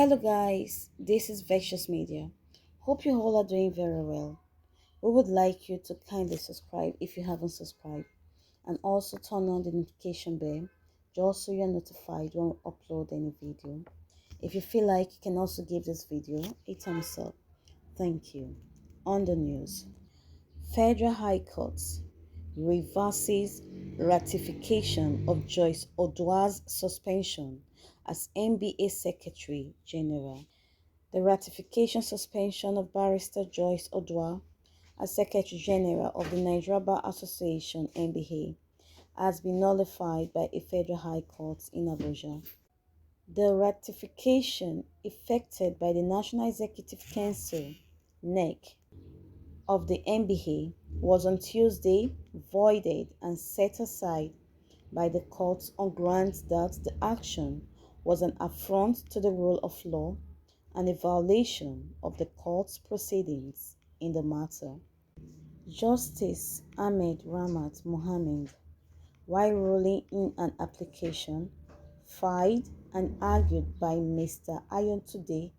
Hello guys, this is Vexus Media. Hope you all are doing very well. We would like you to kindly subscribe if you haven't subscribed and also turn on the notification bell just so you're notified when we upload any video. If you feel like you can also give this video a thumbs up. Thank you. On the news, Federal High Court reverses ratification of Joyce Oduah's suspension as NBA Secretary General. The ratification suspension of Barrister Joyce Oduah as Secretary General of the Nigeria Bar Association (NBA) has been nullified by a federal high court in Abuja. The ratification effected by the National Executive Council (NEC) of the NBA was on Tuesday voided and set aside by the court on grounds that the action was an affront to the rule of law and a violation of the court's proceedings in the matter. Justice Ahmed Ramat Mohammed, while ruling in an application filed and argued by Mr. Ayotunde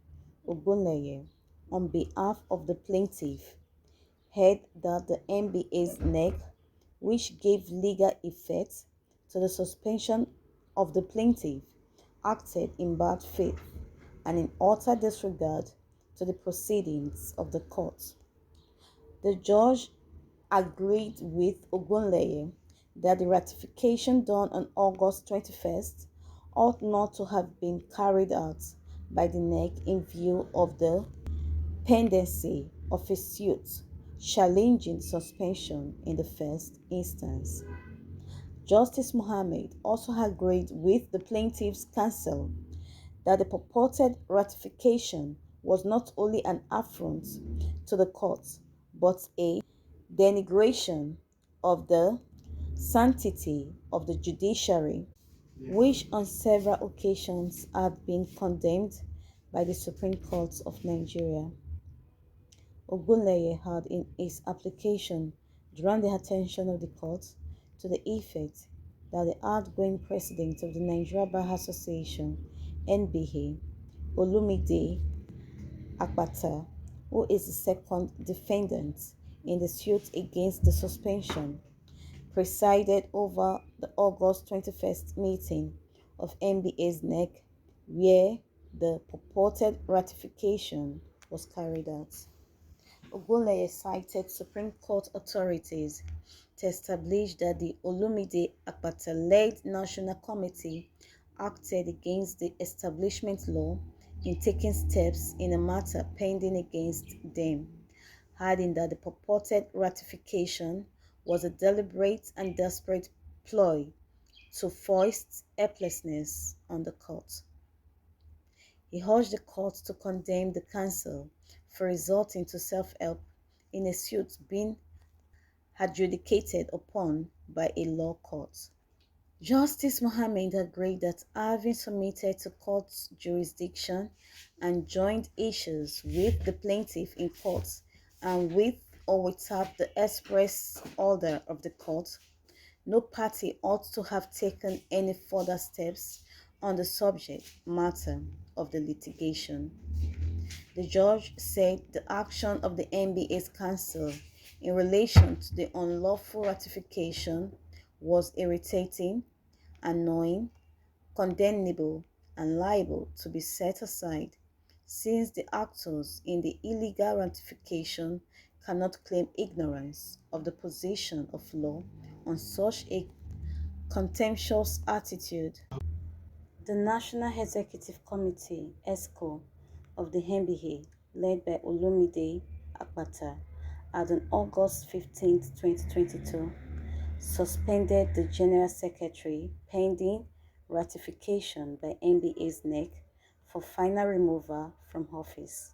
Ogunleye on behalf of the plaintiff, held that the NBA's NEC, which gave legal effect to the suspension of the plaintiff, acted in bad faith and in utter disregard to the proceedings of the court. The judge agreed with Ogunleye that the ratification done on August 21st ought not to have been carried out by the NEC in view of the pendency of a suit challenging suspension in the first instance. Justice Mohammed also agreed with the plaintiff's counsel that the purported ratification was not only an affront to the court, but a denigration of the sanctity of the judiciary, which on several occasions had been condemned by the Supreme Court of Nigeria. Ogunleye had in his application drawn the attention of the court to the effect that the outgoing president of the Nigeria Bar Association (NBA), Olumide Akpata, who is the second defendant in the suit against the suspension, presided over the August 21st meeting of NBA's NEC, where the purported ratification was carried out. Ogunleye cited Supreme Court authorities to establish that the Olumide Akpata-led National Committee acted against the establishment law in taking steps in a matter pending against them, adding that the purported ratification was a deliberate and desperate ploy to foist helplessness on the court. He urged the court to condemn the counsel for resorting to self-help in a suit being adjudicated upon by a law court. Justice Mohammed agreed that having submitted to court's jurisdiction and joined issues with the plaintiff in court and with or without the express order of the court, no party ought to have taken any further steps on the subject matter of the litigation. The judge said the action of the NBA's counsel in relation to the unlawful ratification was irritating, annoying, condemnable, and liable to be set aside, since the actors in the illegal ratification cannot claim ignorance of the position of law on such a contemptuous attitude. The National Executive Committee (EXCO) of the NBA, led by Olumide Akpata, had on August 15, 2022, suspended the General Secretary pending ratification by NBA's NEC for final removal from office.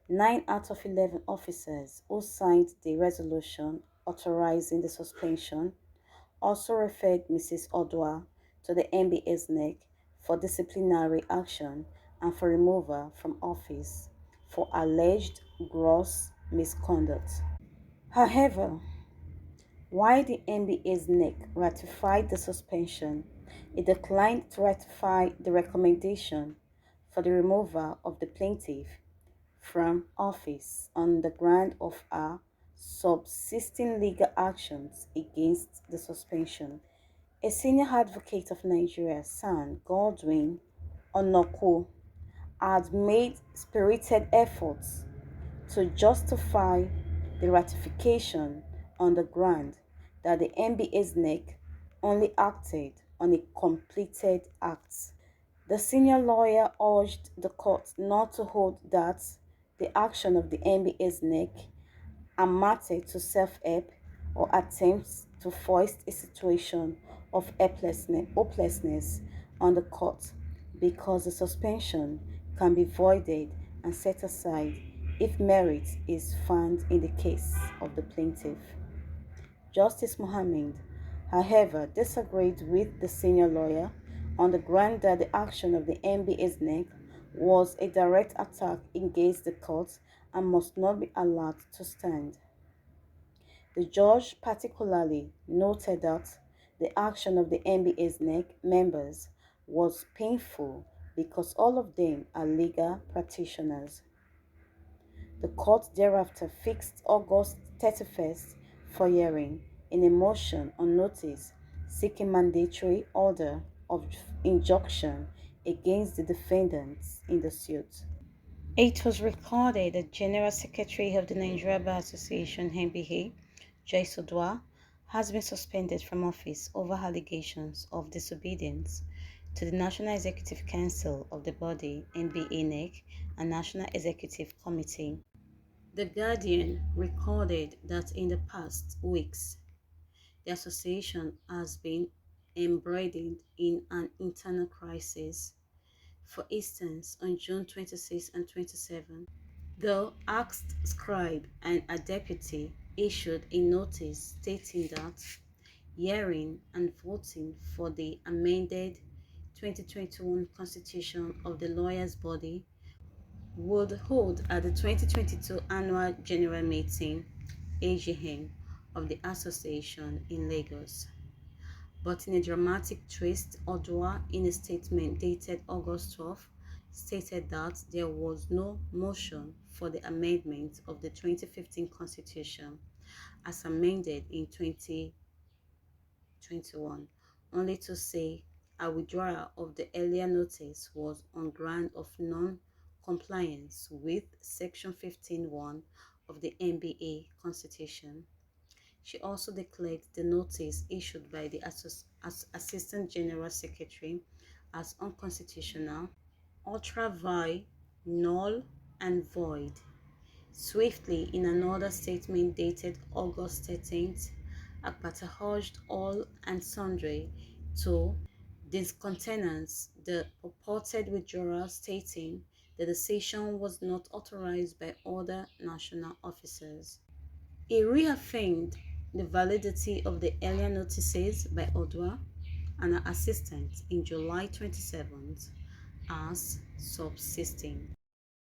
9 out of 11 officers who signed the resolution authorizing the suspension also referred Mrs. Oduah to the NBA's NEC for disciplinary action and for removal from office for alleged gross misconduct. However, while the NBA's NEC ratified the suspension, it declined to ratify the recommendation for the removal of the plaintiff from office on the ground of her subsisting legal actions against the suspension. A senior advocate of Nigeria, San Godwin Onoko, had made spirited efforts to justify the ratification on the ground that the NBA's neck only acted on a completed act. The senior lawyer urged the court not to hold that the action of the NBA's neck amounted to self-help or attempts to foist a situation of hopelessness on the court, because the suspension can be voided and set aside if merit is found in the case of the plaintiff. Justice Mohammed, however, disagreed with the senior lawyer on the ground that the action of the NBA's neck was a direct attack against the court and must not be allowed to stand. The judge particularly noted that the action of the NBA's neck members was painful because all of them are legal practitioners. The court thereafter fixed August 31st for hearing in a motion on notice seeking mandatory order of injunction against the defendants in the suit. It was recorded that General Secretary of the Nigeria Bar Association (NBA), Joyce Oduah, has been suspended from office over allegations of disobedience to the National Executive Council of the body NBA NEC and National Executive Committee. The Guardian recorded that in the past weeks, the association has been embroiled in an internal crisis. For instance, on June 26 and 27, the asked scribe and a deputy issued a notice stating that hearing and voting for the amended 2021 constitution of the lawyers' body would hold at the 2022 annual general meeting AGM of the association in Lagos. But in a dramatic twist, Oduah, in a statement dated August 12, stated that there was no motion for the amendment of the 2015 Constitution as amended in 2021, only to say a withdrawal of the earlier notice was on ground of non-compliance with Section 15(1) of the NBA Constitution. She also declared the notice issued by the Assistant General Secretary as unconstitutional, ultra vires, null and void. Swiftly, in another statement dated August 13th, Akpata urged all and sundry to discountenance the purported withdrawal, stating the decision was not authorized by other national officers. He reaffirmed the validity of the earlier notices by Oduah and her assistant in July 27th as subsisting.